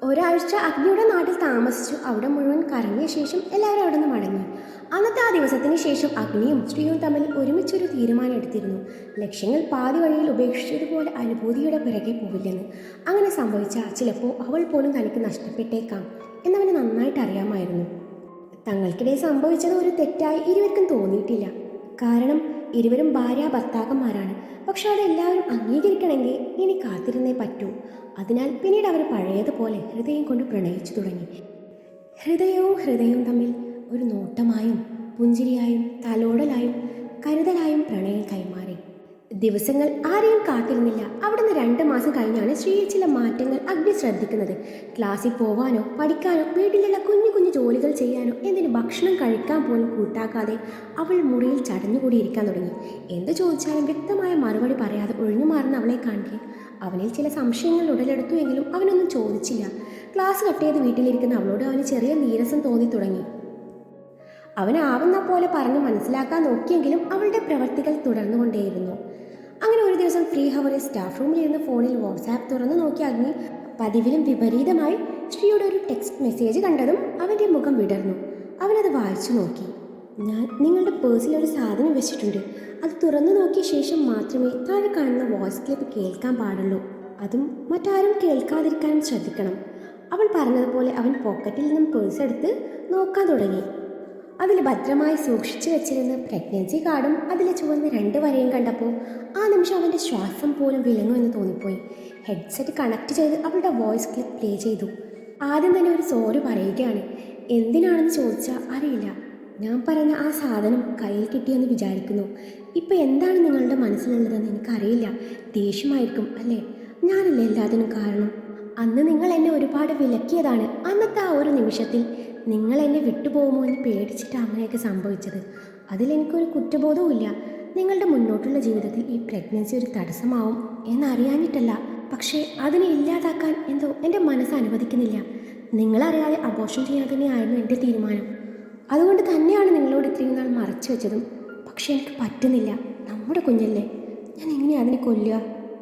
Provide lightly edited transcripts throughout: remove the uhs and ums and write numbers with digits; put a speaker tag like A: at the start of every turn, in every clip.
A: ഒരാഴ്ച അഗ്നിയുടെ നാട്ടിൽ താമസിച്ചു. അവിടെ മുഴുവൻ കറങ്ങിയ ശേഷം എല്ലാവരും അവിടെ നിന്ന് മടങ്ങി. അന്നത്തെ ആ ദിവസത്തിന് ശേഷം അഗ്നിയും ശ്രീയും തമ്മിൽ ഒരുമിച്ചൊരു തീരുമാനം എടുത്തിരുന്നു. ലക്ഷ്യങ്ങൾ പാതി വഴിയിൽ ഉപേക്ഷിച്ചതുപോലെ അനുഭൂതിയുടെ പിറകെ പോവില്ലെന്ന്. അങ്ങനെ സംഭവിച്ചാൽ ചിലപ്പോൾ അവൾ പോലും തനിക്ക് നഷ്ടപ്പെട്ടേക്കാം എന്നവന് നന്നായിട്ട് അറിയാമായിരുന്നു. തങ്ങൾക്കിടെ സംഭവിച്ചത് ഒരു തെറ്റായി ഇരുവർക്കും തോന്നിയിട്ടില്ല. കാരണം ഇരുവരും ഭാര്യ ഭർത്താക്കന്മാരാണ്. പക്ഷെ അതെല്ലാവരും അംഗീകരിക്കണമെങ്കിൽ ഇനി കാത്തിരുന്നേ പറ്റൂ. അതിനാൽ പിന്നീട് അവർ പഴയതുപോലെ ഹൃദയം കൊണ്ട് പ്രണയിച്ചു തുടങ്ങി. ഹൃദയവും തമ്മിൽ ഒരു നോട്ടമായും പുഞ്ചിരിയായും തലോടലായും കരുതലായും പ്രണയം കൈമാറി. ദിവസങ്ങൾ ആരെയും കാത്തിരുന്നില്ല. അവിടുന്ന് 2 മാസം കഴിഞ്ഞാണ് ശ്രീയിൽ ചില മാറ്റങ്ങൾ അഗ്നി ശ്രദ്ധിക്കുന്നത്. ക്ലാസ്സിൽ പോവാനോ പഠിക്കാനോ വീട്ടിലുള്ള കുഞ്ഞു കുഞ്ഞു ജോലികൾ ചെയ്യാനോ എന്തിന് ഭക്ഷണം കഴിക്കാൻ പോലും കൂട്ടാക്കാതെ അവൾ മുറിയിൽ ചടഞ്ഞുകൂടിയിരിക്കാൻ തുടങ്ങി. എന്ത് ചോദിച്ചാലും വ്യക്തമായ മറുപടി പറയാതെ ഒഴിഞ്ഞു മാറുന്ന അവളെ കാണി അവനിൽ ചില സംശയങ്ങൾ ഉടലെടുത്തു. എങ്കിലും അവനൊന്നും ചോദിച്ചില്ല. ക്ലാസ് കട്ട് ചെയ്ത് വീട്ടിലിരിക്കുന്ന അവളോട് അവന് ചെറിയ നീരസം തോന്നി തുടങ്ങി. അവനാവുന്ന പോലെ പറഞ്ഞ് മനസ്സിലാക്കാൻ നോക്കിയെങ്കിലും അവളുടെ പ്രവർത്തികൾ തുടർന്നുകൊണ്ടേയിരുന്നു. അങ്ങനെ ഒരു ദിവസം ഫ്രീ ഹവറിൽ സ്റ്റാഫ് റൂമിലിരുന്ന് ഫോണിൽ വാട്സാപ്പ് തുറന്നു നോക്കിയ അഗ്നി പതിവിലും വിപരീതമായി ശ്രീയുടെ ഒരു ടെക്സ്റ്റ് മെസ്സേജ് കണ്ടതും അവൻ്റെ മുഖം വിടർന്നു. അവനത് വായിച്ചു നോക്കി. ഞാൻ നിങ്ങളുടെ പേഴ്സിൽ ഒരു സാധനം വെച്ചിട്ടുണ്ട്. അത് തുറന്നു നോക്കിയ ശേഷം മാത്രമേ താഴെ കാണുന്ന വോയിസ് ക്ലിപ്പ് കേൾക്കാൻ പാടുള്ളൂ. അതും മറ്റാരും കേൾക്കാതിരിക്കാനും ശ്രദ്ധിക്കണം. അവൾ പറഞ്ഞതുപോലെ അവൻ പോക്കറ്റിൽ നിന്നും പേഴ്സ് എടുത്ത് നോക്കാൻ തുടങ്ങി. അതിൽ ഭദ്രമായി സൂക്ഷിച്ചു വെച്ചിരുന്ന പ്രഗ്നൻസി കാർഡും അതിലെ ചുവന്ന 2 വരയും കണ്ടപ്പോൾ ആ നിമിഷം അവൻ്റെ ശ്വാസം പോലും വിലങ്ങുമെന്ന് തോന്നിപ്പോയി. ഹെഡ്സെറ്റ് കണക്ട് ചെയ്ത് അവളുടെ വോയിസ് ക്ലിപ്പ് പ്ലേ ചെയ്തു. ആദ്യം തന്നെ ഒരു സോറി പറയുകയാണ്. എന്തിനാണെന്ന് ചോദിച്ചാൽ അറിയില്ല. ഞാൻ പറഞ്ഞ ആ സാധനം കയ്യിൽ കിട്ടിയെന്ന് വിചാരിക്കുന്നു. ഇപ്പം എന്താണ് നിങ്ങളുടെ മനസ്സിലുള്ളതെന്ന് എനിക്കറിയില്ല. ദേഷ്യമായിരിക്കും അല്ലേ? ഞാനല്ലേ എല്ലാത്തിനും കാരണം. അന്ന് നിങ്ങൾ എന്നെ ഒരുപാട് വിലക്കിയതാണ്. അന്നത്തെ ആ ഒരു നിമിഷത്തിൽ നിങ്ങൾ എന്നെ വിട്ടുപോകുമോ എന്ന് പേടിച്ചിട്ട് അങ്ങനെയൊക്കെ സംഭവിച്ചത്. അതിലെനിക്കൊരു കുറ്റബോധവും ഇല്ല. നിങ്ങളുടെ മുന്നോട്ടുള്ള ജീവിതത്തിൽ ഈ പ്രഗ്നൻസി ഒരു തടസ്സമാവും എന്നറിയാഞ്ഞിട്ടല്ല. പക്ഷേ അതിനെ ഇല്ലാതാക്കാൻ എന്തോ എൻ്റെ മനസ്സ് അനുവദിക്കുന്നില്ല. നിങ്ങളറിയാതെ അബോർഷൻ ചെയ്യാൻ തന്നെയായിരുന്നു എൻ്റെ തീരുമാനം. അതുകൊണ്ട് തന്നെയാണ് നിങ്ങളോട് ഇത്രയും നാൾ മറച്ചു വെച്ചതും. പക്ഷെ എനിക്ക് പറ്റുന്നില്ല. നമ്മുടെ കുഞ്ഞല്ലേ, ഞാൻ എങ്ങനെയാണ് അതിനെ കൊല്ലുക?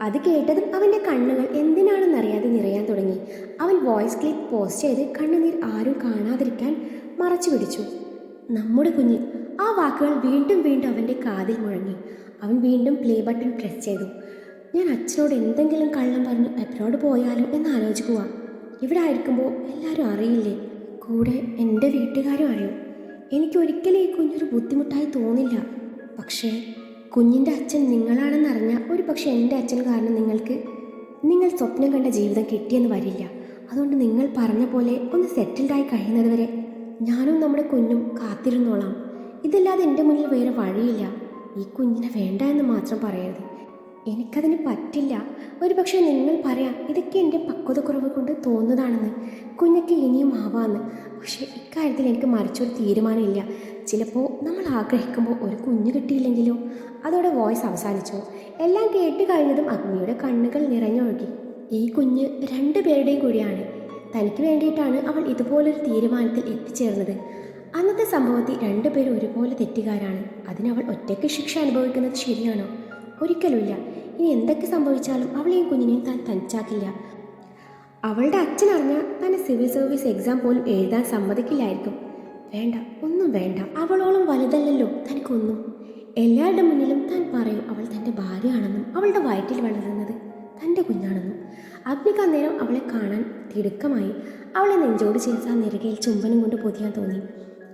A: അത് കേട്ടതും അവൻ്റെ കണ്ണുകൾ എന്തിനാണെന്നറിയാതെ നിറയാൻ തുടങ്ങി. അവൻ വോയിസ് ക്ലിപ്പ് പോസ്റ്റ് ചെയ്ത് കണ്ണുനീർ ആരും കാണാതിരിക്കാൻ മറച്ചു പിടിച്ചു. നമ്മുടെ കുഞ്ഞ്. ആ വാക്കുകൾ വീണ്ടും വീണ്ടും അവൻ്റെ കാതിൽ മുഴങ്ങി. അവൻ വീണ്ടും പ്ലേ ബട്ടൺ പ്രസ് ചെയ്തു. ഞാൻ അച്ഛനോട് എന്തെങ്കിലും കള്ളം പറഞ്ഞ് അബ്രോഡ് പോയാലോ എന്ന് ആലോചിക്കുക. ഇവിടെ ആയിരിക്കുമ്പോൾ എല്ലാവരും അറിയില്ലേ? കൂടെ എൻ്റെ വീട്ടുകാരും അറിയും. എനിക്കൊരിക്കലും ഈ കുഞ്ഞൊരു ബുദ്ധിമുട്ടായി തോന്നില്ല. പക്ഷേ കുഞ്ഞിൻ്റെ അച്ഛൻ നിങ്ങളാണെന്നറിഞ്ഞാൽ ഒരു പക്ഷേ എൻ്റെ അച്ഛൻ കാരണം നിങ്ങൾ സ്വപ്നം കണ്ട ജീവിതം കിട്ടിയെന്ന് വരില്ല. അതുകൊണ്ട് നിങ്ങൾ പറഞ്ഞ പോലെ ഒന്ന് സെറ്റിൽഡായി കഴിയുന്നത് വരെ ഞാനും നമ്മുടെ കുഞ്ഞും കാത്തിരുന്നോളാം. ഇതല്ലാതെ എൻ്റെ മുന്നിൽ വേറെ വഴിയില്ല. ഈ കുഞ്ഞിനെ വേണ്ട എന്ന് മാത്രം പറയരുത്. എനിക്കതിന് പറ്റില്ല. ഒരു പക്ഷേ നിങ്ങൾ പറയാം ഇതൊക്കെ എൻ്റെ പക്വതക്കുറവ് കൊണ്ട് തോന്നുന്നതാണെന്ന്, കുഞ്ഞൊക്കെ ഇനിയും ആവാമെന്ന്. പക്ഷേ ഇക്കാര്യത്തിൽ എനിക്ക് മറിച്ചൊരു തീരുമാനമില്ല. ചിലപ്പോൾ നമ്മൾ ആഗ്രഹിക്കുമ്പോൾ ഒരു കുഞ്ഞ് കിട്ടിയില്ലെങ്കിലോ? അതോടെ വോയിസ് അവസാനിച്ചു. എല്ലാം കേട്ട് കഴിഞ്ഞതും അഗ്നിയുടെ കണ്ണുകൾ നിറഞ്ഞൊഴുകി. ഈ കുഞ്ഞ് 2 പേരുടെയും കൂടിയാണ്. തനിക്ക് വേണ്ടിയിട്ടാണ് അവൾ ഇതുപോലൊരു തീരുമാനത്തിൽ എത്തിച്ചേർന്നത്. അന്നത്തെ സംഭവത്തിൽ 2 പേരും ഒരുപോലെ തെറ്റുകാരാണ്. അതിനവൾ ഒറ്റയ്ക്ക് ശിക്ഷ അനുഭവിക്കുന്നത് ശരിയാണോ? ഒരിക്കലുമില്ല. ഇനി എന്തൊക്കെ സംഭവിച്ചാലും അവളെയും കുഞ്ഞിനെയും താൻ തനിച്ചാക്കില്ല. അവളുടെ അച്ഛൻ അറിഞ്ഞാൽ തന്നെ സിവിൽ സർവീസ് എക്സാം പോലും എഴുതാൻ സമ്മതിക്കില്ലായിരിക്കും. വേണ്ട, ഒന്നും വേണ്ട. അവളോളം വലുതല്ലല്ലോ തനിക്കൊന്നും. എല്ലാവരുടെ മുന്നിലും താൻ പറയും അവൾ തൻ്റെ ഭാര്യയാണെന്നും അവളുടെ വയറ്റിൽ വളരുന്നത് തൻ്റെ കുഞ്ഞാണെന്നും. അഗ്നിക്ക് അന്നേരം അവളെ കാണാൻ തിടുക്കമായി. അവളെ നെഞ്ചോട് ചേർത്ത് ആ നെറുകയിൽ ചുംബനം കൊണ്ട് പൊതിയാൻ തോന്നി.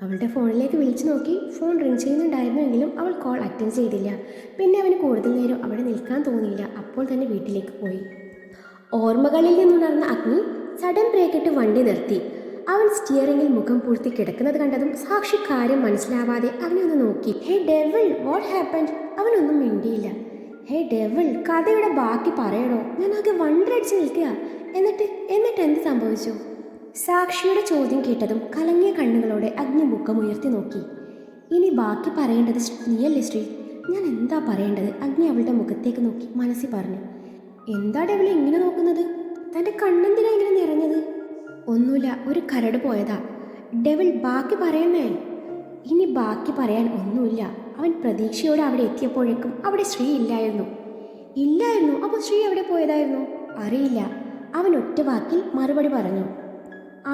A: അവളുടെ ഫോണിലേക്ക് വിളിച്ചു നോക്കി. ഫോൺ റിങ് ചെയ്യുന്നുണ്ടായിരുന്നുവെങ്കിലും അവൾ കോൾ അറ്റൻഡ് ചെയ്തില്ല. പിന്നെ അവന് കൂടുതൽ നേരം അവിടെ നിൽക്കാൻ തോന്നിയില്ല. അപ്പോൾ തന്നെ വീട്ടിലേക്ക് പോയി. ഓർമ്മകളിൽ നിന്നുണർന്ന അഗ്നി സഡൻ ബ്രേക്കിട്ട് വണ്ടി നിർത്തി. അവൻ സ്റ്റിയറിംഗിൽ മുഖം പൂഴ്ത്തി കിടക്കുന്നത് കണ്ടതും സാക്ഷി കാര്യം മനസ്സിലാവാതെ അവനെ ഒന്ന് നോക്കി. ഹേ ഡെവിൾ, വാട്ട് ഹാപ്പൻഡ്? അവനൊന്നും മിണ്ടിയില്ല. ഹേ ഡെവിൾ, കഥയുടെ ബാക്കി പറയണോ? ഞാനാകെ വണ്ടടിച്ച് നിൽക്കുക. എന്നിട്ട് എന്ത് സംഭവിച്ചു? സാക്ഷിയുടെ ചോദ്യം കേട്ടതും കലങ്ങിയ കണ്ണുകളോടെ അഗ്നി മുഖമുയർത്തി നോക്കി. ഇനി ബാക്കി പറയേണ്ടത് നീയല്ലേ ശ്രീ? ഞാൻ എന്താ പറയേണ്ടത്? അഗ്നി അവളുടെ മുഖത്തേക്ക് നോക്കി മനസ്സിൽ പറഞ്ഞു. എന്താ ഡെവിൾ ഇങ്ങനെ നോക്കുന്നത്? തൻ്റെ കണ്ണെന്തിനാ ഇങ്ങനെ നിറഞ്ഞത്? ഒന്നുമില്ല, ഒരു കരട് പോയതാ. ഡെവിൾ, ബാക്കി പറയുന്നേ. ഇനി ബാക്കി പറയാൻ ഒന്നുമില്ല. അവൻ പ്രതീക്ഷയോടെ അവിടെ എത്തിയപ്പോഴേക്കും അവിടെ ശ്രീ ഇല്ലായിരുന്നു. അപ്പോൾ ശ്രീ എവിടെ പോയതായിരുന്നു? അറിയില്ല. അവൻ ഒറ്റ വാക്കിൽ മറുപടി പറഞ്ഞു.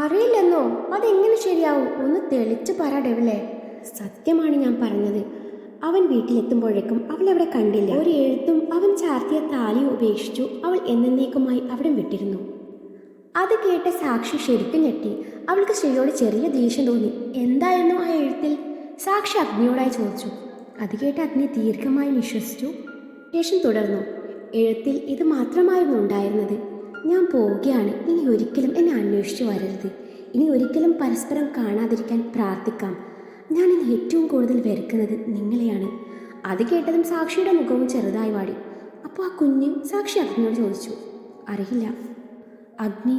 A: അറിയില്ലെന്നോ? അതെങ്ങനെ ശരിയാവും? ഒന്ന് തെളിച്ച് പറ ഡെവിളെ. സത്യമാണ് ഞാൻ പറഞ്ഞത്. അവൻ വീട്ടിലെത്തുമ്പോഴേക്കും അവൾ അവിടെ കണ്ടില്ല. ഒരു എഴുത്തും അവൻ ചാർത്തിയ താലി ഉപേക്ഷിച്ചു അവൾ എന്നേക്കുമായി അവിടെ വിട്ടിരുന്നു. അത് കേട്ട സാക്ഷി ശരിക്കും ഞെട്ടി. അവൾക്ക് ശ്രീയോട് ചെറിയ ദേഷ്യം തോന്നി. എന്തായിരുന്നു ആ എഴുത്തിൽ? സാക്ഷി അഗ്നിയോടായി ചോദിച്ചു. അത് കേട്ട് അഗ്നി ദീർഘമായി നിശ്വസിച്ചു. ശേഷം തുടർന്നു. എഴുത്തിൽ ഇത് മാത്രമായിരുന്നു ഉണ്ടായിരുന്നത്. ഞാൻ പോവുകയാണ്. ഇനി ഒരിക്കലും എന്നെ അന്വേഷിച്ചു വരരുത്. ഇനി ഒരിക്കലും പരസ്പരം കാണാതിരിക്കാൻ പ്രാർത്ഥിക്കാം. ഞാൻ ഇനി ഏറ്റവും കൂടുതൽ വെറുക്കുന്നത് നിങ്ങളെയാണ്. അത് കേട്ടതും സാക്ഷിയുടെ മുഖവും ചെറുതായി വാടി. അപ്പോൾ ആ കുഞ്ഞ് സാക്ഷി അഗ്നിയോട് ചോദിച്ചു. അറിയില്ല. അഗ്നി,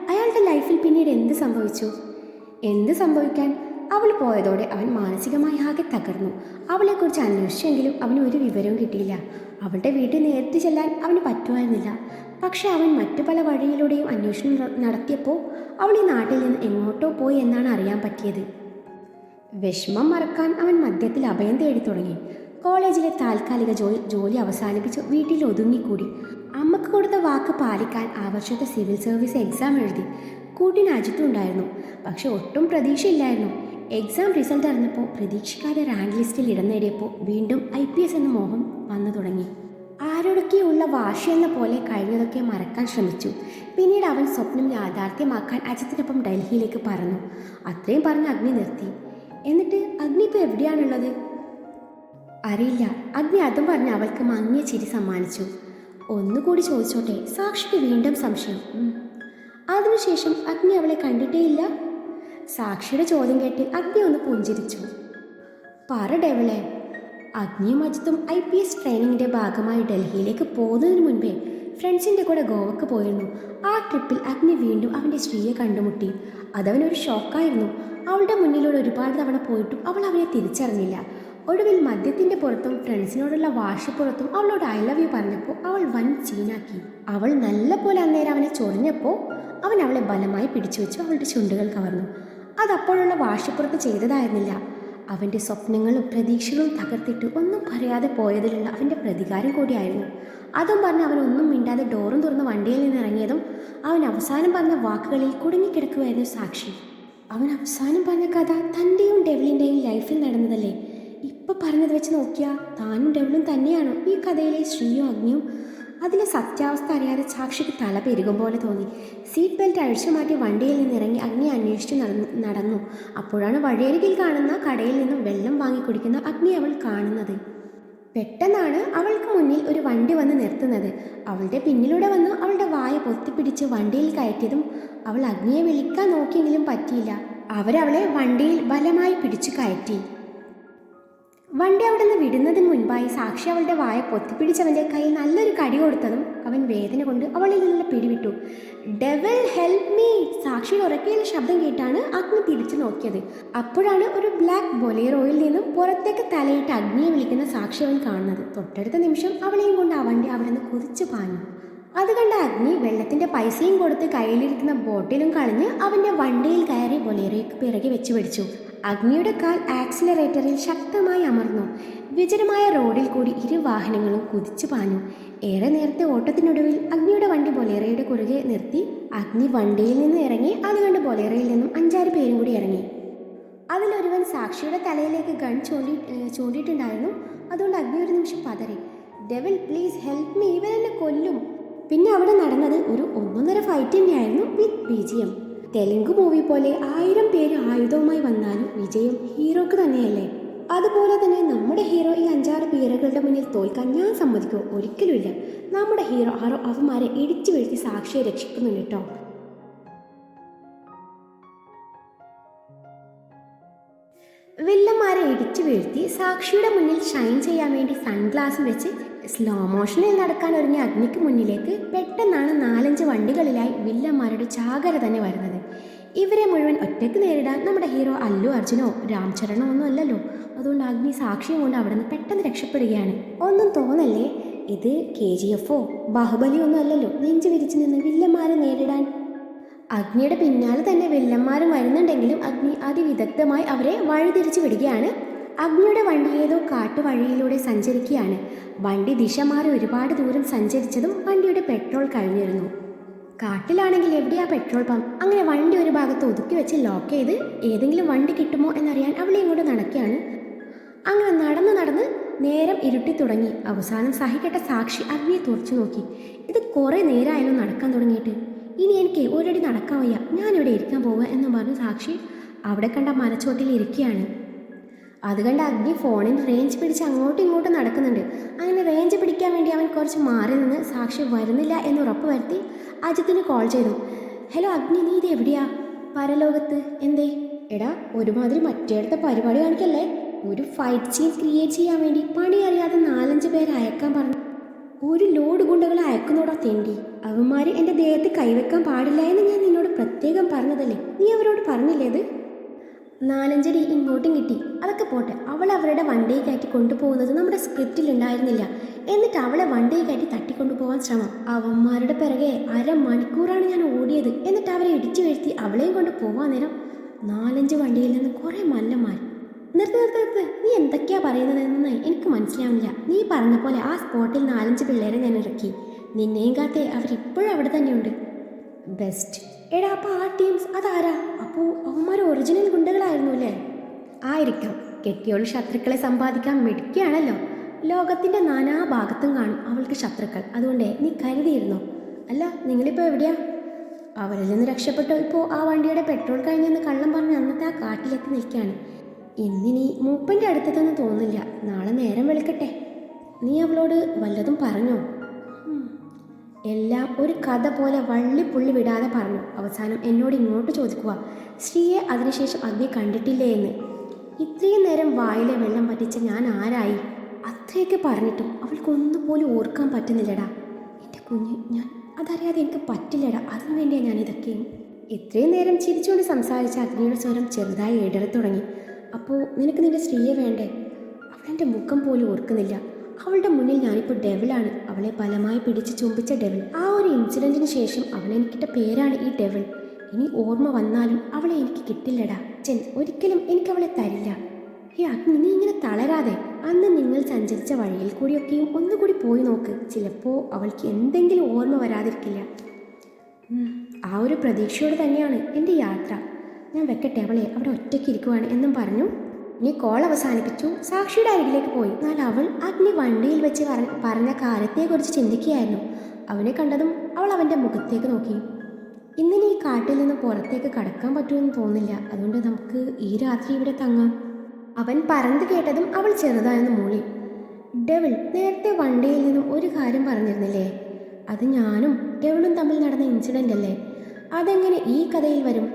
A: അയാളുടെ ലൈഫിൽ പിന്നീട് എന്ത് സംഭവിച്ചു? എന്ത് സംഭവിക്കാൻ? അവൾ പോയതോടെ അവൻ മാനസികമായി ആകെ തകർന്നു. അവളെക്കുറിച്ച് അന്വേഷിച്ചെങ്കിലും അവന് ഒരു വിവരവും കിട്ടിയില്ല. അവളുടെ വീട്ടിൽ നേരിട്ട് ചെല്ലാൻ അവന് പറ്റുമായിരുന്നില്ല. പക്ഷെ അവൻ മറ്റു പല വഴിയിലൂടെയും അന്വേഷണം നടത്തിയപ്പോൾ അവൾ ഈ നാട്ടിൽ നിന്ന് എങ്ങോട്ടോ പോയി എന്നാണ് അറിയാൻ പറ്റിയത്. വിഷമം മറക്കാൻ അവൻ മദ്യത്തിൽ അഭയം തേടി തുടങ്ങി. കോളേജിലെ താൽക്കാലിക ജോലി അവസാനിപ്പിച്ച് വീട്ടിൽ ഒതുങ്ങിക്കൂടി. അമ്മക്ക് കൊടുത്ത വാക്ക് പാലിക്കാൻ ആ വർഷത്തെ സിവിൽ സർവീസ് എക്സാം എഴുതി. കൂട്ടിന് അജിത്തുണ്ടായിരുന്നു. പക്ഷെ ഒട്ടും പ്രതീക്ഷയില്ലായിരുന്നു. എക്സാം റിസൾട്ട് അറിഞ്ഞപ്പോൾ പ്രതീക്ഷിക്കാതെ റാങ്ക് ലിസ്റ്റിൽ ഇടം നേടിയപ്പോൾ വീണ്ടും IPS എന്ന മോഹം വന്നു തുടങ്ങി. ആരോടൊക്കെയുള്ള വാശി എന്ന പോലെ കഴിഞ്ഞതൊക്കെ മറക്കാൻ ശ്രമിച്ചു. പിന്നീട് അവൻ സ്വപ്നം യാഥാർത്ഥ്യമാക്കാൻ അജിത്തിനൊപ്പം ഡൽഹിയിലേക്ക് പറന്നു. അത്രയും പറഞ്ഞ് അഗ്നി നിർത്തി. എന്നിട്ട് അഗ്നി ഇപ്പോൾ എവിടെയാണുള്ളത്? അറിയില്ല. അഗ്നി അതും പറഞ്ഞ് അവൾക്ക് മങ്ങിയ ചിരി സമ്മാനിച്ചു. ഒന്നുകൂടി ചോദിച്ചോട്ടെ? സാക്ഷിക്ക് വീണ്ടും സംശയം. അതിനുശേഷം അഗ്നി അവളെ കണ്ടിട്ടേയില്ല. സാക്ഷിയുടെ ചോദ്യം കേട്ട് അഗ്നി ഒന്ന് പുഞ്ചിരിച്ചു. പറ ഡെവിളെ. അഗ്നിയും അജിത്തും IPS ട്രെയിനിങ്ങിൻ്റെ ഭാഗമായി ഡൽഹിയിലേക്ക് പോകുന്നതിന് മുൻപേ ഫ്രണ്ട്സിൻ്റെ കൂടെ ഗോവക്ക് പോയിരുന്നു. ആ ട്രിപ്പിൽ അഗ്നി വീണ്ടും അവൻ്റെ സ്ത്രീയെ കണ്ടുമുട്ടി. അതവനൊരു ഷോക്കായിരുന്നു. അവളുടെ മുന്നിലൂടെ ഒരുപാട് തവണ പോയിട്ടും അവൾ അവനെ തിരിച്ചറിഞ്ഞില്ല. ഒടുവിൽ മദ്യത്തിൻ്റെ പുറത്തും ഫ്രണ്ട്സിനോടുള്ള വാശിപ്പുറത്തും അവളോട് I love you പറഞ്ഞപ്പോൾ അവൾ വൻ ചീനാക്കി. അവൾ നല്ല പോലെ അന്നേരം അവനെ ചൊറിഞ്ഞപ്പോൾ അവൻ അവളെ ബലമായി പിടിച്ചു വെച്ചു അവളുടെ ചുണ്ടുകൾ കവർന്നു. അതപ്പോഴുള്ള വാശിപ്പുറത്ത് ചെയ്തതായിരുന്നില്ല. അവൻ്റെ സ്വപ്നങ്ങളും പ്രതീക്ഷകളും തകർത്തിട്ട് ഒന്നും പറയാതെ പോയതിലുള്ള അവൻ്റെ പ്രതികാരം കൂടിയായിരുന്നു. അതും പറഞ്ഞ് അവനൊന്നും മിണ്ടാതെ ഡോറും തുറന്ന് വണ്ടിയിൽ നിന്ന് ഇറങ്ങിയതും അവൻ അവസാനം പറഞ്ഞ വാക്കുകളിൽ കുടുങ്ങിക്കിടക്കുമായിരുന്നു സാക്ഷി. അവൻ അവസാനം പറഞ്ഞ കഥ തൻ്റെയും ഡെവിളിൻ്റെയും ലൈഫിൽ നടന്നതല്ലേ? ഇപ്പം പറഞ്ഞത് വെച്ച് നോക്കിയാൽ താനും ഡെവിളും തന്നെയാണോ ഈ കഥയിലെ ശ്രീയും അഗ്നിയും? അതിലെ സത്യാവസ്ഥ അറിയാതെ സാക്ഷിക്ക് തല പെരുകും പോലെ തോന്നി. സീറ്റ് ബെൽറ്റ് അഴിച്ചു മാറ്റി വണ്ടിയിൽ നിന്നിറങ്ങി അഗ്നി അന്വേഷിച്ച് നടന്നു. അപ്പോഴാണ് വഴിയരികിൽ കാണുന്ന കടയിൽ നിന്നും വെള്ളം വാങ്ങി കുടിക്കുന്ന അഗ്നി അവൾ കാണുന്നത്. പെട്ടെന്നാണ് അവൾക്ക് മുന്നിൽ ഒരു വണ്ടി വന്ന് നിർത്തുന്നത്. അവളുടെ പിന്നിലൂടെ വന്ന് അവളുടെ വായ പൊത്തിപ്പിടിച്ച് വണ്ടിയിൽ കയറ്റിയതും അവൾ അഗ്നിയെ വിളിക്കാൻ നോക്കിയെങ്കിലും പറ്റിയില്ല. അവരവളെ വണ്ടിയിൽ ബലമായി പിടിച്ചു കയറ്റി. വണ്ടി അവിടെ നിന്ന് വിടുന്നതിന് മുൻപായി സാക്ഷി അവളുടെ വായ പൊത്തിപ്പിടിച്ചവൻ്റെ കയ്യിൽ നല്ലൊരു കടി കൊടുത്തതും അവൻ വേദന കൊണ്ട് അവളിൽ നിന്നുള്ള പിടിവിട്ടു. Devil help me! സാക്ഷിയുടെ ഉറക്കെയുള്ള ശബ്ദം കേട്ടാണ് അഗ്നി തിരിച്ചു നോക്കിയത്. അപ്പോഴാണ് ഒരു ബ്ലാക്ക് ബൊലേറോയിൽ നിന്നും പുറത്തേക്ക് തലയിട്ട് അഗ്നിയെ വിളിക്കുന്ന സാക്ഷി അവൻ കാണുന്നത്. തൊട്ടടുത്ത നിമിഷം അവളെയും കൊണ്ട് ആ വണ്ടി അവിടെ നിന്ന് കുതിച്ചു പാഞ്ഞു. അത് കണ്ട അഗ്നി വെള്ളത്തിൻ്റെ പൈസയും കൊടുത്ത് കയ്യിലിരിക്കുന്ന ബോട്ടിലും കളഞ്ഞ് അവൻ്റെ വണ്ടിയിൽ കയറി ബൊലേറോയ്ക്ക് പിറകെ വെച്ച് പിടിച്ചു. അഗ്നിയുടെ കാൽ ആക്സിലറേറ്ററിൽ ശക്തമായി അമർന്നു. വിജനമായ റോഡിൽ കൂടി ഇരു വാഹനങ്ങളും കുതിച്ചു പാഞ്ഞു. ഏറെ നേരത്തെ ഓട്ടത്തിനൊടുവിൽ അഗ്നിയുടെ വണ്ടി ബൊലേറോയുടെ കുറുകെ നിർത്തി. അഗ്നി വണ്ടിയിൽ നിന്ന് ഇറങ്ങി. അത് കണ്ട് ബൊലേറോയിൽ നിന്നും 5-6 പേരും കൂടി ഇറങ്ങി. അതിലൊരുവൻ സാക്ഷിയുടെ തലയിലേക്ക് ഗൺ ചൂണ്ടിയിട്ടുണ്ടായിരുന്നു. അതുകൊണ്ട് അഗ്നി ഒരു നിമിഷം പതറി. Devil please help me! ഇവൻ എന്നെ കൊല്ലും! പിന്നെ അവിടെ നടന്നത് ഒരു 1.5 ഫൈറ്റ് തന്നെയായിരുന്നു വിത്ത് BGM. തെലുങ്ക് മൂവി പോലെ 1000 പേര് ആയുധവുമായി വന്നാലും വിജയം ഹീറോക്ക് തന്നെയല്ലേ? അതുപോലെ തന്നെ നമ്മുടെ ഹീറോ ഈ 5-6 പേരുകളുടെ മുന്നിൽ തോൽക്കാൻ ഞാൻ സമ്മതിക്കുമോ? ഒരിക്കലുമില്ല. നമ്മുടെ ഹീറോ അവന്മാരെ ഇടിച്ചു വീഴ്ത്തി സാക്ഷിയെ രക്ഷിക്കുന്നുണ്ട് കേട്ടോ. വില്ലന്മാരെ ഇടിച്ചു വീഴ്ത്തി സാക്ഷിയുടെ മുന്നിൽ ഷൈൻ ചെയ്യാൻ വേണ്ടി സൺഗ്ലാസും വെച്ച് സ്ലോ മോഷനിൽ നടക്കാൻ ഒരുങ്ങിയ അഗ്നിക്ക് മുന്നിലേക്ക് പെട്ടെന്നാണ് 4-5 വണ്ടികളിലായി വില്ലന്മാരുടെ ചാകര തന്നെ വരുന്നത്. ഇവരെ മുഴുവൻ ഒറ്റയ്ക്ക് നേരിടാൻ നമ്മുടെ ഹീറോ അല്ലു അർജുനോ രാംചരണോ ഒന്നും അല്ലല്ലോ. അതുകൊണ്ട് അഗ്നി സാക്ഷിയും കൊണ്ട് അവിടെ നിന്ന് പെട്ടെന്ന് രക്ഷപ്പെടുകയാണ്. ഒന്നും തോന്നല്ലേ, ഇത് KGF-ഓ ബാഹുബലിയോ ഒന്നും അല്ലല്ലോ നെഞ്ചു വിരിച്ചു നിന്ന് വില്ലന്മാരെ നേരിടാൻ. അഗ്നിയുടെ പിന്നാലെ തന്നെ വില്ലന്മാരും വരുന്നുണ്ടെങ്കിലും അഗ്നി അതിവിദഗ്ധമായി അവരെ വഴിതിരിച്ചു വിടുകയാണ്. അഗ്നിയുടെ വണ്ടി ഏതോ കാട്ടുവഴിയിലൂടെ സഞ്ചരിക്കുകയാണ്. വണ്ടി ദിശ മാറി ഒരുപാട് ദൂരം സഞ്ചരിച്ചതും വണ്ടിയുടെ പെട്രോൾ കഴിഞ്ഞിരുന്നു. കാട്ടിലാണെങ്കിൽ എവിടെയാ പെട്രോൾ പമ്പ്? അങ്ങനെ വണ്ടി ഒരു ഭാഗത്ത് ഒതുക്കി വെച്ച് ലോക്ക് ചെയ്ത് ഏതെങ്കിലും വണ്ടി കിട്ടുമോ എന്നറിയാൻ അവളെ ഇങ്ങോട്ട് നടക്കുകയാണ്. അങ്ങനെ നടന്ന് നടന്ന് നേരം ഇരുട്ടി തുടങ്ങി. അവസാനം സഹികെട്ട സാക്ഷി അഗ്നിയെ തുറച്ചു നോക്കി. ഇത് കുറേ നേരമായാലും നടക്കാൻ തുടങ്ങിയിട്ട്. ഇനി എനിക്ക് ഒരടി നടക്കാൻ വയ്യ, ഞാനിവിടെ ഇരിക്കാൻ പോവുക എന്ന് പറഞ്ഞ് സാക്ഷി അവിടെ കണ്ട മരച്ചോട്ടിൽ ഇരിക്കുകയാണ്. അത് കണ്ട അഗ്നി ഫോണിൽ റേഞ്ച് പിടിച്ച് അങ്ങോട്ടും ഇങ്ങോട്ടും നടക്കുന്നുണ്ട്. അങ്ങനെ റേഞ്ച് പിടിക്കാൻ വേണ്ടി അവൻ കുറച്ച് മാറി നിന്ന് സാക്ഷി വരുന്നില്ല എന്ന് ഉറപ്പ് വരുത്തി അജിത്തിന് കോൾ ചെയ്തു. ഹലോ അഗ്നി, നീ ഇത് എവിടെയാ? പരലോകത്ത്. എന്തേ? എടാ, ഒരുമാതിരി മറ്റേടത്തെ പരിപാടി കാണിക്കല്ലേ. ഒരു ഫൈറ്റ് സീൻ ക്രിയേറ്റ് ചെയ്യാൻ വേണ്ടി പണി അറിയാതെ 4-5 പേരെ അയക്കാൻ പറഞ്ഞു. ഒരു ലോഡ് ഗുണ്ടകളെ അയക്കുന്നോടാ തെണ്ടി. അവന്മാര് എൻ്റെ ദേഹത്ത് കൈവെക്കാൻ പാടില്ല എന്ന് ഞാൻ നിന്നോട് പ്രത്യേകം പറഞ്ഞതല്ലേ? നീ അവരോട് പറഞ്ഞില്ലേ? അത് 4-5 അടി ഇങ്ങോട്ടും കിട്ടി. അതൊക്കെ പോട്ടെ, അവൾ അവരുടെ വണ്ടിയിൽ കയറ്റി കൊണ്ടുപോകുന്നത് നമ്മുടെ സ്ക്രിപ്റ്റിൽ ഉണ്ടായിരുന്നില്ല. എന്നിട്ട് അവളെ വണ്ടിയിൽ കയറ്റി തട്ടിക്കൊണ്ടുപോകാൻ ശ്രമം. അവന്മാരുടെ പിറകെ 1/2 മണിക്കൂറാണ് ഞാൻ ഓടിയത്. എന്നിട്ട് അവരെ ഇടിച്ചു വീഴ്ത്തി അവളെയും കൊണ്ട് പോവാൻ നേരം 4-5 വണ്ടിയിൽ നിന്ന് കുറേ മല്ലന്മാർ. നിർത്ത്, നീ എന്തൊക്കെയാ പറയുന്നതെന്ന് എനിക്ക് മനസ്സിലാവില്ല. നീ പറഞ്ഞ പോലെ ആ സ്പോട്ടിൽ 4-5 പിള്ളേരെ ഞാൻ ഇറക്കി. നിന്നെയും കാത്തേ അവരിപ്പോഴും അവിടെ തന്നെയുണ്ട്. ബെസ്റ്റ്. എടാ, അപ്പോൾ ആ ടീംസ് അതാരാ? അപ്പോൾ അവന്മാർ ഒറിജിനൽ ഗുണ്ടകളായിരുന്നു അല്ലേ? ആയിരിക്കാം. കെട്ടിയോൾ ശത്രുക്കളെ സമ്പാദിക്കാൻ മിടുക്കിയാണല്ലോ. ലോകത്തിൻ്റെ നാനാഭാഗത്തും കാണും അവൾക്ക് ശത്രുക്കൾ. അതുകൊണ്ട് നീ കരുതിയിരുന്നോ? അല്ല, നിങ്ങളിപ്പോൾ എവിടെയാ? അവരിൽ നിന്ന് രക്ഷപ്പെട്ടു. ഇപ്പോൾ ആ വണ്ടിയുടെ പെട്രോൾ കഴിഞ്ഞെന്ന് കള്ളം പറഞ്ഞ് അന്നത്തെ ആ കാട്ടിലെത്തി നിൽക്കുകയാണ്. ഇന്നിനി മൂപ്പൻ്റെ അടുത്തെന്ന് തോന്നില്ല. നാളെ നേരം വെളുക്കട്ടെ. നീ അവളോട് വല്ലതും പറഞ്ഞോ? എല്ലാം ഒരു കഥ പോലെ വള്ളിപ്പുള്ളി വിടാതെ പറഞ്ഞു. അവസാനം എന്നോട് ഇങ്ങോട്ട് ചോദിക്കുക, ശ്രീയെ അതിനുശേഷം അഗ്നി കണ്ടിട്ടില്ലേ എന്ന്. ഇത്രയും നേരം വായിലെ വെള്ളം പറ്റിച്ച ഞാൻ ആരായി? അത്രയൊക്കെ പറഞ്ഞിട്ടും അവൾക്കൊന്നുപോലും ഓർക്കാൻ പറ്റുന്നില്ലടാ. എൻ്റെ കുഞ്ഞ്, ഞാൻ അതറിയാതെ എനിക്ക് പറ്റില്ലടാ. അതിനു വേണ്ടിയാണ് ഞാനിതൊക്കെയും. ഇത്രയും നേരം ചിരിച്ചുകൊണ്ട് സംസാരിച്ച അഗ്നിയുടെ സ്വരം ചെറുതായി ഇടറി തുടങ്ങി. അപ്പോൾ നിനക്ക് നിന്റെ ശ്രീയെ വേണ്ടേ? അവളെൻ്റെ മുഖം പോലും ഓർക്കുന്നില്ല. അവളുടെ മുന്നിൽ ഞാനിപ്പോൾ ഡെവിളാണ്. അവളെ ബലമായി പിടിച്ച് ചുംബിച്ച ഡെവിൾ. ആ ഒരു ഇൻസിഡൻറ്റിന് ശേഷം അവനെനിക്കിട്ട പേരാണ് ഈ ഡെവിൾ. ഇനി ഓർമ്മ വന്നാലും അവളെ എനിക്ക് കിട്ടില്ലടാ. ഒരിക്കലും എനിക്ക് അവളെ തരില്ല. ഈ അഗ്നി, നീ ഇങ്ങനെ തളരാതെ. അന്ന് നിങ്ങൾ സഞ്ചരിച്ച വഴിയിൽ കൂടിയൊക്കെയും ഒന്നുകൂടി പോയി നോക്ക്. ചിലപ്പോൾ അവൾക്ക് എന്തെങ്കിലും ഓർമ്മ വരാതിരിക്കില്ല. ആ ഒരു പ്രതീക്ഷയോട് തന്നെയാണ് എൻ്റെ യാത്ര. ഞാൻ വെക്കട്ടെ, അവളെ അവിടെ ഒറ്റയ്ക്ക് ഇരിക്കുവാണ് എന്നും പറഞ്ഞു നീ കോൾ അവസാനിപ്പിച്ചു. സാക്ഷിയുടെ അരികിലേക്ക് പോയി. എന്നാൽ അവൾ അഗ്നി വണ്ടിയിൽ വെച്ച് പറഞ്ഞ കാര്യത്തെക്കുറിച്ച് ചിന്തിക്കുകയായിരുന്നു. അവനെ കണ്ടതും അവൾ അവൻ്റെ മുഖത്തേക്ക് നോക്കി. ഇന്നിനി ഈ കാട്ടിൽ നിന്ന് പുറത്തേക്ക് കടക്കാൻ പറ്റുമെന്ന് തോന്നില്ല. അതുകൊണ്ട് നമുക്ക് ഈ രാത്രി ഇവിടെ തങ്ങാം. അവൻ പറഞ്ഞത് കേട്ടതും അവൾ ചെറുതായെന്ന് മൂളി. ഡെവിൾ, നേരത്തെ വണ്ടിയിൽ നിന്നും ഒരു കാര്യം പറഞ്ഞിരുന്നില്ലേ? അത് ഞാനും ഡെവിളും തമ്മിൽ നടന്ന ഇൻസിഡൻ്റ് അല്ലേ? അതെങ്ങനെ ഈ കഥയിൽ വരും?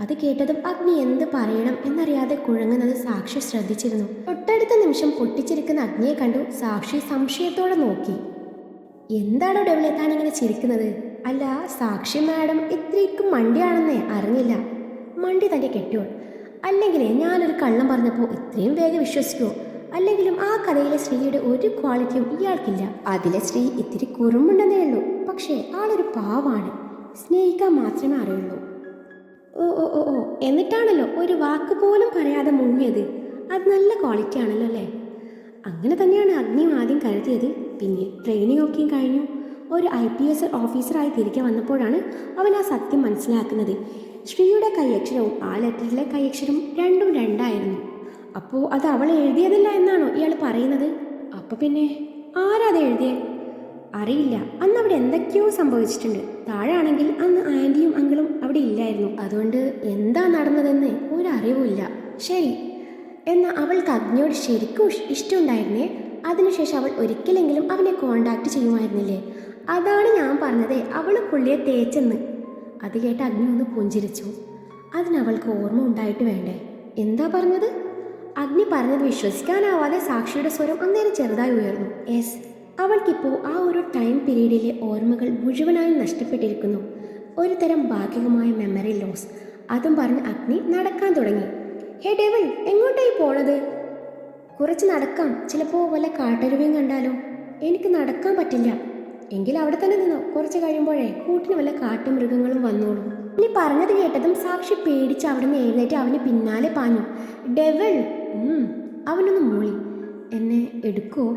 A: അത് കേട്ടതും അഗ്നി എന്ത് പറയണം എന്നറിയാതെ കുഴങ്ങുന്നത് സാക്ഷി ശ്രദ്ധിച്ചിരുന്നു. തൊട്ടടുത്ത നിമിഷം പൊട്ടിച്ചിരിക്കുന്ന അഗ്നിയെ കണ്ടു സാക്ഷി സംശയത്തോടെ നോക്കി. എന്താണോ ഡെവിളെ താൻ ഇങ്ങനെ ചിരിക്കുന്നത്? അല്ല, സാക്ഷി മാഡം ഇത്രയ്ക്കും മണ്ടിയാണെന്നേ അറിഞ്ഞില്ല. മണ്ടി തൻ്റെ കെട്ടിയോൾ. അല്ലെങ്കിലേ ഞാനൊരു കള്ളം പറഞ്ഞപ്പോൾ ഇത്രയും വേഗം വിശ്വസിക്കുമോ? അല്ലെങ്കിലും ആ കഥയിലെ ശ്രീയുടെ ഒരു ക്വാളിറ്റിയും ഇയാൾക്കില്ല. അതിലെ ശ്രീ ഇത്തിരി കുറുമ്പുണ്ടെന്നേ ഉള്ളൂ. പക്ഷേ ആളൊരു പാവാണ്. സ്നേഹിക്കാൻ മാത്രമേ അറിയുള്ളൂ. ഓ ഓ ഓ ഓ എന്നിട്ടാണല്ലോ ഒരു വാക്ക് പോലും പറയാതെ മുങ്ങിയത്. അത് നല്ല ക്വാളിറ്റി ആണല്ലോ അല്ലേ? അങ്ങനെ തന്നെയാണ് അഗ്നിയും ആദ്യം കരുതിയത്. പിന്നെ ട്രെയിനിങ് ഒക്കെയും കഴിഞ്ഞു ഒരു IPS ഓഫീസറായി തിരികെ വന്നപ്പോഴാണ് അവൻ ആ സത്യം മനസ്സിലാക്കുന്നത്. ശ്രീയുടെ കൈയക്ഷരവും ആ ലെറ്ററിലെ കൈയക്ഷരവും രണ്ടും രണ്ടായിരുന്നു. അപ്പോൾ അത് അവൾ എഴുതിയതില്ല എന്നാണോ ഇയാൾ പറയുന്നത്? അപ്പോൾ പിന്നെ ആരാ അത് എഴുതിയേ? അറിയില്ല. അന്ന് അവിടെ എന്തൊക്കെയോ സംഭവിച്ചിട്ടുണ്ട്. താഴാണെങ്കിൽ അന്ന് ആൻറ്റിയും അങ്കിളും അവിടെ ഇല്ലായിരുന്നു. അതുകൊണ്ട് എന്താ നടന്നതെന്ന് ഒരറിവുമില്ല. ശരി, എന്നാൽ അവൾക്ക് അഗ്നിയോട് ശരിക്കും ഇഷ്ടമുണ്ടായിരുന്നേ. അതിനുശേഷം അവൾ ഒരിക്കലെങ്കിലും അവനെ കോണ്ടാക്ട് ചെയ്യുമായിരുന്നില്ലേ? അതാണ് ഞാൻ പറഞ്ഞത്, അവൾ പുള്ളിയെ തേച്ചെന്ന്. അത് കേട്ട് അഗ്നി ഒന്ന് പുഞ്ചിരിച്ചു. അതിനവൾക്ക് ഓർമ്മ ഉണ്ടായിട്ട് വേണ്ടേ? എന്താ പറഞ്ഞത്? അഗ്നി പറഞ്ഞത് വിശ്വസിക്കാനാവാതെ സാക്ഷിയുടെ സ്വരം അന്നേരം ചെറുതായി ഉയർന്നു. യെസ്, അവൾക്കിപ്പോൾ ആ ഒരു ടൈം പീരീഡിലെ ഓർമ്മകൾ മുഴുവനായും നഷ്ടപ്പെട്ടിരിക്കുന്നു. ഒരു തരം ഭാഗികമായ മെമ്മറി ലോസ്. അതും പറഞ്ഞ് അഗ്നി നടക്കാൻ തുടങ്ങി. ഹേ ഡെവിൾ, എങ്ങോട്ടായി പോണത്? കുറച്ച് നടക്കാം. ചിലപ്പോൾ വല്ല കാട്ടരുവിയും കണ്ടാലോ? എനിക്ക് നടക്കാൻ പറ്റില്ല. എങ്കിൽ അവിടെ തന്നെ നിന്നോ. കുറച്ച് കഴിയുമ്പോഴേ കൂട്ടിന് വല്ല കാട്ടുമൃഗങ്ങളും വന്നോളൂ. ഇനി പറഞ്ഞത് കേട്ടതും സാക്ഷി പേടിച്ച് അവിടെ നിന്ന് എഴുന്നേറ്റ് അവന് പിന്നാലെ പാഞ്ഞു. ഡെവിൾ, അവനൊന്ന് മൂളി. എന്നെ എടുക്കുമോ?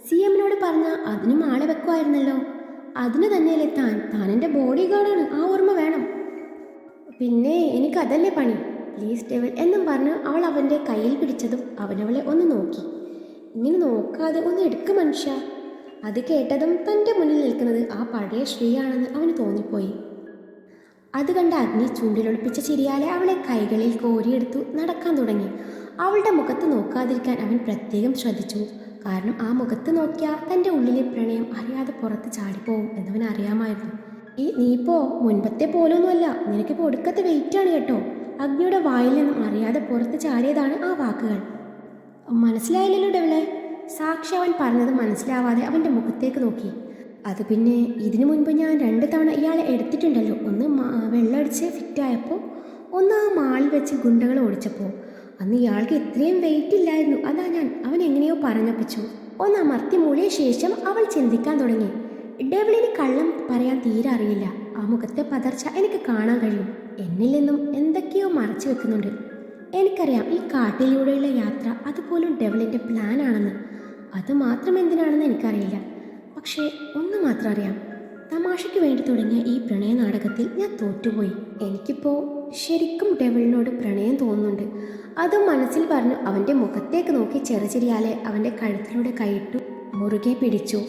A: CMനോട് പറഞ്ഞാൽ അതിനും ആളെ വെക്കുമായിരുന്നല്ലോ. അതിന് തന്നെയല്ലേ താൻ എൻ്റെ ബോഡി ഗാർഡാണ്, ആ ഓർമ്മ വേണം. പിന്നെ എനിക്കതല്ലേ പണി. പ്ലീസ് ഡെവിൾ എന്നും പറഞ്ഞ് അവൾ അവൻ്റെ കയ്യിൽ പിടിച്ചതും അവനവളെ ഒന്ന് നോക്കി. ഇങ്ങനെ നോക്കാതെ ഒന്ന് എടുക്ക മനുഷ്യ. അത് കേട്ടതും തൻ്റെ മുന്നിൽ നിൽക്കുന്നത് ആ പഴയ ശ്രീയാണെന്ന് അവന് തോന്നിപ്പോയി. അത് കണ്ട അഗ്നി ചുണ്ടിലൊളിപ്പിച്ച ചിരിയാലെ അവളെ കൈകളിൽ കോരിയെടുത്തു നടക്കാൻ തുടങ്ങി. അവളുടെ മുഖത്ത് നോക്കാതിരിക്കാൻ അവൻ പ്രത്യേകം ശ്രദ്ധിച്ചു. കാരണം ആ മുഖത്ത് നോക്കിയാൽ തൻ്റെ ഉള്ളിലെ പ്രണയം അറിയാതെ പുറത്ത് ചാടിപ്പോവും എന്നവൻ അറിയാമായിരുന്നു. നീ ഇപ്പോ മുൻപത്തെ പോലൊന്നുമല്ല, നിനക്കിപ്പോൾ ഒടുക്കത്തെ വെയിറ്റാണ് കേട്ടോ. അഗ്നിയുടെ വായിൽ നിന്നും അറിയാതെ പുറത്ത് ചാടിയതാണ് ആ വാക്കുകൾ. മനസ്സിലായില്ലല്ലോ ഡെവിളെ. സാക്ഷി അവൻ പറഞ്ഞത് മനസ്സിലാവാതെ അവൻ്റെ മുഖത്തേക്ക് നോക്കി. അത് പിന്നെ ഇതിനു മുൻപ് ഞാൻ 2 തവണ ഇയാളെ എടുത്തിട്ടുണ്ടല്ലോ. ഒന്ന് വെള്ളമടിച്ച് ഫിറ്റായപ്പോൾ, ഒന്ന് ആ മാളിൽ വെച്ച് ഗുണ്ടകൾ ഓടിച്ചപ്പോൾ. അന്ന് ഇയാൾക്ക് ഇത്രയും വെയിറ്റ് ഇല്ലായിരുന്നു. അതാ അവൻ എങ്ങനെയോ പറഞ്ഞൊപ്പിച്ചു. ഒന്ന് അമർത്തി മൂളിയ ശേഷം അവൾ ചിന്തിക്കാൻ തുടങ്ങി. ഡെവിളിന് കള്ളം പറയാൻ തീരെ അറിയില്ല. ആ മുഖത്തെ പതർച്ച എനിക്ക് കാണാൻ കഴിയും. എന്നിൽ നിന്നും എന്തൊക്കെയോ മറച്ചു വെക്കുന്നുണ്ട്. എനിക്കറിയാം ഈ കാട്ടിലൂടെയുള്ള യാത്ര അതുപോലും ഡെവിളിൻ്റെ പ്ലാൻ ആണെന്ന്. അത് മാത്രം എന്തിനാണെന്ന് എനിക്കറിയില്ല. പക്ഷേ ഒന്ന് മാത്രം അറിയാം, തമാശയ്ക്ക് വേണ്ടി തുടങ്ങിയ ഈ പ്രണയ നാടകത്തിൽ ഞാൻ തോറ്റുപോയി. എനിക്കിപ്പോൾ ശരിക്കും ഡെവിളിനോട് പ്രണയം തോന്നുന്നുണ്ട്. അതും മനസ്സിൽ പറഞ്ഞു അവൻ്റെ മുഖത്തേക്ക് നോക്കി ചെറുചെറിയാലെ അവൻ്റെ കഴുത്തിലൂടെ കൈയിട്ടു മുറുകെ പിടിച്ചു.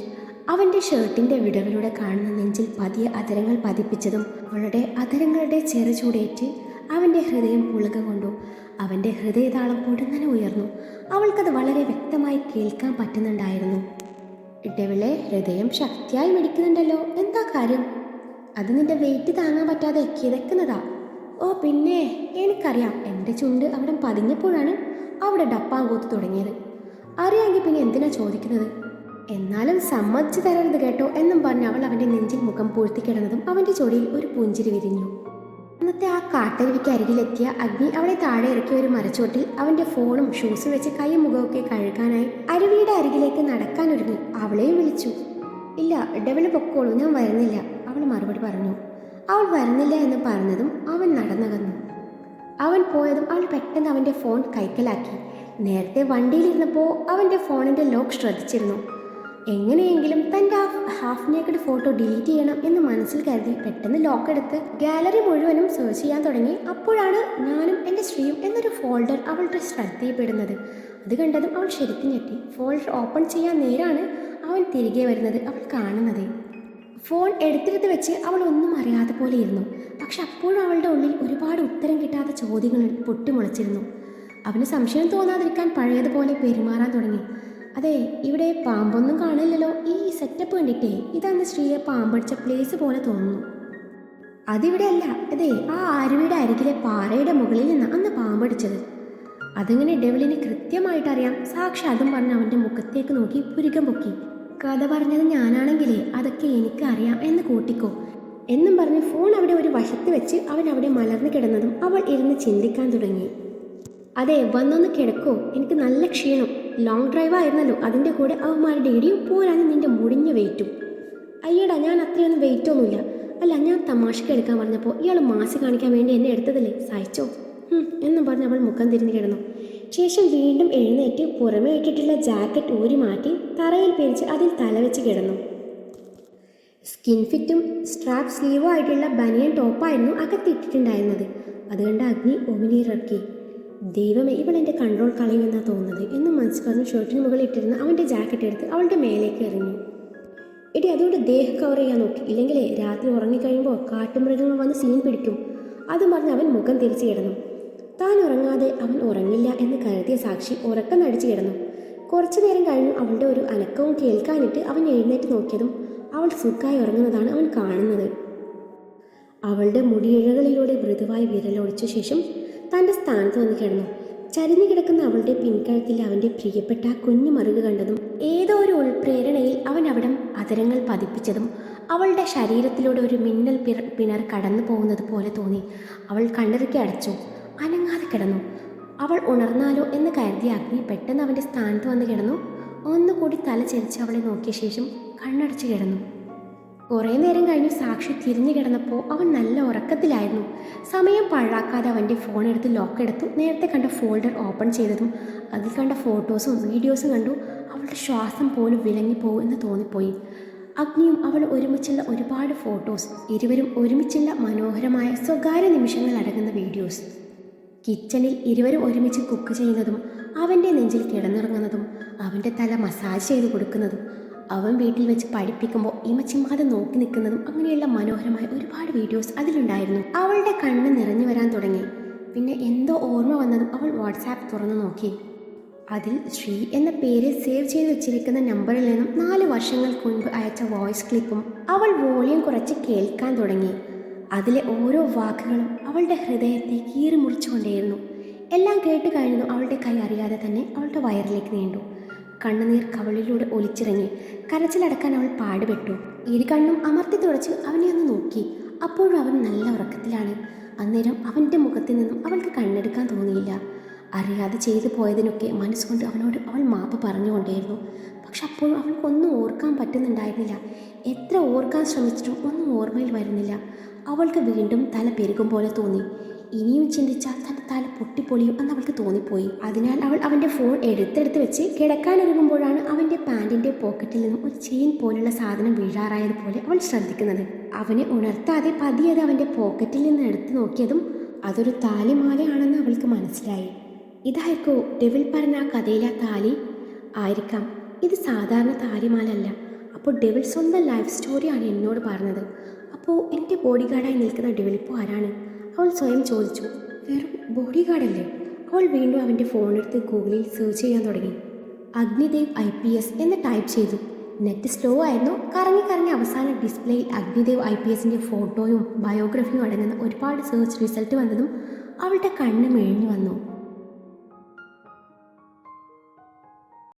A: അവൻ്റെ ഷർട്ടിൻ്റെ വിടവിലൂടെ കാണുന്ന നെഞ്ചിൽ പതിയെ അധരങ്ങൾ പതിപ്പിച്ചതും അവളുടെ അധരങ്ങളുടെ ചെറുചൂടേറ്റ് അവൻ്റെ ഹൃദയം പുളക കൊണ്ടു. അവൻ്റെ ഹൃദയതാളം പൊടുന്നനെ ഉയർന്നു. അവൾക്കത് വളരെ വ്യക്തമായി കേൾക്കാൻ പറ്റുന്നുണ്ടായിരുന്നു. ഡെവിളെ, ഹൃദയം ശക്തിയായി മിടിക്കുന്നുണ്ടല്ലോ, എന്താ കാര്യം? അത് നിന്റെ വെയിറ്റ് താങ്ങാൻ പറ്റാതെ കിതക്കുന്നതാ. ഓ പിന്നെ എനിക്കറിയാം. എൻ്റെ ചുണ്ട് അവിടെ പതിഞ്ഞപ്പോഴാണ് അവിടെ ഡപ്പാങ്കൂത്ത് തുടങ്ങിയത്. അറിയാമെങ്കിൽ പിന്നെ എന്തിനാ ചോദിക്കുന്നത്? എന്നാലും സമ്മതിച്ചു തരരുത് കേട്ടോ എന്നും പറഞ്ഞ് അവൾ അവൻ്റെ നെഞ്ചിൽ മുഖം പൂഴ്ത്തിക്കിടന്നതും അവൻ്റെ ചൊടിയിൽ ഒരു പുഞ്ചിരി വിരിഞ്ഞു. അന്നത്തെ ആ കാട്ടരുവിക്ക് അരികിലെത്തിയ അഗ്നി അവളെ താഴെ ഇറക്കിയ ഒരു മരച്ചോട്ടിൽ അവൻ്റെ ഫോണും ഷൂസും വെച്ച് കൈയും മുഖമൊക്കെ കഴുകാനായി അരുവിയുടെ അരികിലേക്ക് നടക്കാനൊരുങ്ങി. അവളെയും വിളിച്ചു. ഇല്ല ഡെവിള് പൊക്കോളൂ, ഞാൻ വരുന്നില്ല, അവൾ മറുപടി പറഞ്ഞു. അവൾ വരുന്നില്ല എന്ന് പറഞ്ഞതും അവൻ നടന്നകന്നു. അവൻ പോയതും അവൾ പെട്ടെന്ന് അവൻ്റെ ഫോൺ കൈക്കലാക്കി. നേരത്തെ വണ്ടിയിലിരുന്നപ്പോൾ അവൻ്റെ ഫോണിൻ്റെ ലോക്ക് ശ്രദ്ധിച്ചിരുന്നു. എങ്ങനെയെങ്കിലും തൻ്റെ ആ ഹാഫ് നേക്കഡ് ഫോട്ടോ ഡിലീറ്റ് ചെയ്യണം എന്ന് മനസ്സിൽ കരുതി പെട്ടെന്ന് ലോക്കെടുത്ത് ഗാലറി മുഴുവനും സെർച്ച് ചെയ്യാൻ തുടങ്ങി. അപ്പോഴാണ് ഞാനും എൻ്റെ ശ്രീയും എന്നൊരു ഫോൾഡർ അവളുടെ ശ്രദ്ധയിൽപ്പെടുന്നത്. അത് കണ്ടതും അവൾ ശരിക്കും ഞെട്ടി. ഫോൾഡർ ഓപ്പൺ ചെയ്യാൻ നേരാണ് അവൻ തിരികെ വരുന്നത് അവൾ കാണുന്നത്. ഫോൺ എടുത്തെടുത്ത് വെച്ച് അവൾ ഒന്നും അറിയാതെ പോലെ ഇരുന്നു. പക്ഷെ അപ്പോഴും അവളുടെ ഉള്ളിൽ ഒരുപാട് ഉത്തരം കിട്ടാത്ത ചോദ്യങ്ങൾ പൊട്ടിമുളച്ചിരുന്നു. അവന് സംശയം തോന്നാതിരിക്കാൻ പഴയതുപോലെ പെരുമാറാൻ തുടങ്ങി. അതെ, ഇവിടെ പാമ്പൊന്നും കാണില്ലല്ലോ. ഈ സെറ്റപ്പ് കണ്ടിട്ടേ ഇതന്ന് ശ്രീയെ പാമ്പടിച്ച പ്ലേസ് പോലെ തോന്നുന്നു. അതിവിടെ അല്ല, അതെ ആ അരുവിയുടെ അരികിലെ പാറയുടെ മുകളിൽ നിന്ന് അന്ന് പാമ്പടിച്ചത്. അതിങ്ങനെ ഡെവിളിന് കൃത്യമായിട്ടറിയാം. സാക്ഷി അതും പറഞ്ഞ് അവൻ്റെ മുഖത്തേക്ക് നോക്കി പുരികം പൊക്കി. കഥ പറഞ്ഞത് ഞാനാണെങ്കിലേ അതൊക്കെ എനിക്കറിയാം എന്ന് കൂട്ടിക്കോ എന്നും പറഞ്ഞ് ഫോൺ അവിടെ ഒരു വശത്ത് വെച്ച് അവൻ അവിടെ മലർന്നു കിടന്നതും അവൾ ഇരുന്ന് ചിന്തിക്കാൻ തുടങ്ങി. അതെ, വന്നൊന്ന് കിടക്കോ, എനിക്ക് നല്ല ക്ഷീണം. ലോങ് ഡ്രൈവ് ആയിരുന്നല്ലോ, അതിൻ്റെ കൂടെ അവന്മാരുടെ ഇടിയും പോരാനും നിന്റെ മുടിഞ്ഞ വെയിറ്റും. അയ്യടാ, ഞാൻ അത്രയൊന്നും വെയിറ്റൊന്നുമില്ല. അല്ല, ഞാൻ തമാശക്ക് എടുക്കാൻ പറഞ്ഞപ്പോൾ ഇയാൾ മാസി കാണിക്കാൻ വേണ്ടി എന്നെ എടുത്തതല്ലേ, സഹിച്ചോ എന്നും പറഞ്ഞ് അവൾ മുഖം തിരിഞ്ഞു കിടന്നു. ശേഷം വീണ്ടും എഴുന്നേറ്റ് പുറമേ ഇട്ടിട്ടുള്ള ജാക്കറ്റ് ഊരി മാറ്റി തറയിൽ പിരിച്ച് അതിൽ തലവെച്ച് കിടന്നു. സ്കിൻ ഫിറ്റും സ്ട്രാപ്പ് സ്ലീവോ ആയിട്ടുള്ള ബനിയൻ ടോപ്പായിരുന്നു അകത്തിട്ടിട്ടുണ്ടായിരുന്നത്. അതുകൊണ്ട് അഗ്നി ഉമിനീരിറക്കി. ദൈവമേ, ഇവളെൻ്റെ കൺട്രോൾ കളയുമെന്നാണ് തോന്നുന്നത് എന്നും മനസ്സ് പറഞ്ഞ് ഷർട്ടിന് മുകളിൽ ഇട്ടിരുന്ന അവൻ്റെ ജാക്കറ്റ് എടുത്ത് അവളുടെ മേലേക്ക് എറിഞ്ഞു. എടി, അതുകൊണ്ട് ദേഹം കവർ ചെയ്യാൻ നോക്കി, ഇല്ലെങ്കിലേ രാത്രി ഉറങ്ങിക്കഴിയുമ്പോൾ കാട്ടുമൃഗങ്ങൾ വന്ന് സീൻ പിടിക്കും. അതും പറഞ്ഞ് അവൻ മുഖം തിരിച്ചു കിടന്നു. താൻ ഉറങ്ങാതെ അവൻ ഉറങ്ങില്ല എന്ന് കരുതിയ സാക്ഷി ഉറക്കം നടിച്ചു കിടന്നു. കുറച്ചു നേരം കഴിഞ്ഞു അവളുടെ ഒരു അനക്കവും കേൾക്കാനിട്ട് അവൻ എഴുന്നേറ്റ് നോക്കിയതും അവൾ സുഖമായി ഉറങ്ങുന്നതാണ് അവൻ കാണുന്നത്. അവളുടെ മുടിയിഴകളിലൂടെ മൃദുവായി വിരലൊടിച്ച ശേഷം തൻ്റെ സ്ഥാനത്ത് വന്ന് കിടന്നു. ചരിഞ്ഞു കിടക്കുന്ന അവളുടെ പിൻകഴുത്തിൽ അവൻ്റെ പ്രിയപ്പെട്ട കുഞ്ഞു മറുക് കണ്ടതും ഏതോ ഒരു ഉൾപ്രേരണയിൽ അവൻ അവിടം അതരങ്ങൾ പതിപ്പിച്ചതും അവളുടെ ശരീരത്തിലൂടെ ഒരു മിന്നൽ പിണർ കടന്നു പോകുന്നത് പോലെ തോന്നി. അവൾ കണ്ണിറുക്കി അടച്ചു, അനങ്ങാതെ കിടന്നു. അവൾ ഉണർന്നാലോ എന്ന് കരുതിയ അഗ്നി പെട്ടെന്ന് അവൻ്റെ സ്ഥാനത്ത് വന്ന് കിടന്നു. ഒന്നുകൂടി തല ചെരിച്ച് അവളെ നോക്കിയ ശേഷം കണ്ണടച്ച് കിടന്നു. കുറേ നേരം കഴിഞ്ഞ് സാക്ഷി തിരിഞ്ഞു കിടന്നപ്പോൾ അവൻ നല്ല ഉറക്കത്തിലായിരുന്നു. സമയം പാഴാക്കാതെ അവൻ്റെ ഫോൺ എടുത്ത് ലോക്കെടുത്തു. നേരത്തെ കണ്ട ഫോൾഡർ ഓപ്പൺ ചെയ്തതും അതിൽ കണ്ട ഫോട്ടോസും വീഡിയോസും കണ്ടു അവളുടെ ശ്വാസം പോലും വിലങ്ങിപ്പോകും എന്ന് തോന്നിപ്പോയി. അഗ്നിയും അവൾ ഒരുമിച്ചുള്ള ഒരുപാട് ഫോട്ടോസ്, ഇരുവരും ഒരുമിച്ചുള്ള മനോഹരമായ സ്വകാര്യ നിമിഷങ്ങൾ അടങ്ങുന്ന വീഡിയോസ്, കിച്ചണിൽ ഇരുവരും ഒരുമിച്ച് കുക്ക് ചെയ്യുന്നതും അവൻ്റെ നെഞ്ചിൽ കിടന്നിറങ്ങുന്നതും അവൻ്റെ തല മസാജ് ചെയ്ത് കൊടുക്കുന്നതും അവൻ വീട്ടിൽ വെച്ച് പഠിപ്പിക്കുമ്പോൾ ഇമച്ചിമ്മാതെ നോക്കി നിൽക്കുന്നതും അങ്ങനെയുള്ള മനോഹരമായ ഒരുപാട് വീഡിയോസ് അതിലുണ്ടായിരുന്നു. അവളുടെ കണ്ണ് നിറഞ്ഞു വരാൻ തുടങ്ങി. പിന്നെ എന്തോ ഓർമ്മ വന്നതും അവൾ വാട്സാപ്പ് തുറന്നു നോക്കി. അതിൽ ശ്രീ എന്ന പേര് സേവ് ചെയ്ത് വെച്ചിരിക്കുന്ന നമ്പറിൽ നിന്നും 4 വർഷങ്ങൾക്ക് മുൻപ് അയച്ച വോയിസ് ക്ലിപ്പും അവൾ വോളിയം കുറച്ച് കേൾക്കാൻ തുടങ്ങി. അതിലെ ഓരോ വാക്കുകളും അവളുടെ ഹൃദയത്തെ കീറി മുറിച്ചുകൊണ്ടേയിരുന്നു. എല്ലാം കേട്ട് കഴിഞ്ഞു അവളുടെ കൈ അറിയാതെ തന്നെ അവളുടെ വയറിലേക്ക് നീണ്ടു. കണ്ണുനീർ കവളിലൂടെ ഒലിച്ചിറങ്ങി. കരച്ചിലടക്കാൻ അവൾ പാടുപെട്ടു. ഇരു കണ്ണും അമർത്തി തുടച്ച് അവനെ ഒന്ന് നോക്കി. അപ്പോഴും അവൻ നല്ല ഉറക്കത്തിലാണ്. അന്നേരം അവൻ്റെ മുഖത്തിൽ നിന്നും അവൾക്ക് കണ്ണെടുക്കാൻ തോന്നിയില്ല. അറിയാതെ ചെയ്തു പോയതിനൊക്കെ മനസ്സുകൊണ്ട് അവനോട് അവൾ മാപ്പ് പറഞ്ഞുകൊണ്ടേയിരുന്നു. പക്ഷെ അപ്പോഴും അവൾക്കൊന്നും ഓർക്കാൻ പറ്റുന്നുണ്ടായിരുന്നില്ല. എത്ര ഓർക്കാൻ ശ്രമിച്ചിട്ടും ഒന്നും ഓർമ്മയിൽ വരുന്നില്ല. അവൾക്ക് വീണ്ടും തല പെരുകും പോലെ തോന്നി. ഇനിയും ചിന്തിച്ചാൽ തൻ്റെ തല പൊട്ടിപ്പൊളിയും എന്ന് അവൾക്ക് തോന്നിപ്പോയി. അതിനാൽ അവൾ അവൻ്റെ ഫോൺ എടുത്തെടുത്ത് വെച്ച് കിടക്കാനൊരുങ്ങുമ്പോഴാണ് അവൻ്റെ പാൻറ്റിൻ്റെ പോക്കറ്റിൽ നിന്നും ഒരു ചെയിൻ പോലുള്ള സാധനം വീഴാറായതുപോലെ അവൾ ശ്രദ്ധിക്കുന്നത്. അവനെ ഉണർത്താതെ പതിയത് അവൻ്റെ പോക്കറ്റിൽ നിന്ന് എടുത്തു നോക്കിയതും അതൊരു താലിമാലയാണെന്ന് അവൾക്ക് മനസ്സിലായി. ഇതായിരിക്കോ ഡെവിൾ പറഞ്ഞ ആ കഥയിലെ താലി? ആയിരിക്കാം. ഇത് സാധാരണ താലിമാലല്ല. അപ്പോൾ ഡെവിൾ സ്വന്തം ലൈഫ് സ്റ്റോറിയാണ് എന്നോട് പറഞ്ഞത്. അപ്പോൾ എൻ്റെ ബോഡി ഗാർഡായി നിൽക്കുന്ന ഡെവിൾ ഇപ്പോൾ ആരാണ്? അവൾ സ്വയം ചോദിച്ചു. വെറും ബോഡി ഗാർഡല്ലേ? അവൾ വീണ്ടും അവൻ്റെ ഫോണെടുത്ത് ഗൂഗിളിൽ സെർച്ച് ചെയ്യാൻ തുടങ്ങി. അഗ്നിദേവ് IPS എന്ന് ടൈപ്പ് ചെയ്തു. നെറ്റ് സ്ലോ ആയിരുന്നു. കറങ്ങി അവസാന ഡിസ്പ്ലേയിൽ അഗ്നിദേവ് IPSൻ്റെ ഫോട്ടോയും ബയോഗ്രഫിയും അടങ്ങുന്ന ഒരുപാട് സെർച്ച് റിസൾട്ട് വന്നതും അവളുടെ കണ്ണ് മെഴിഞ്ഞു വന്നു.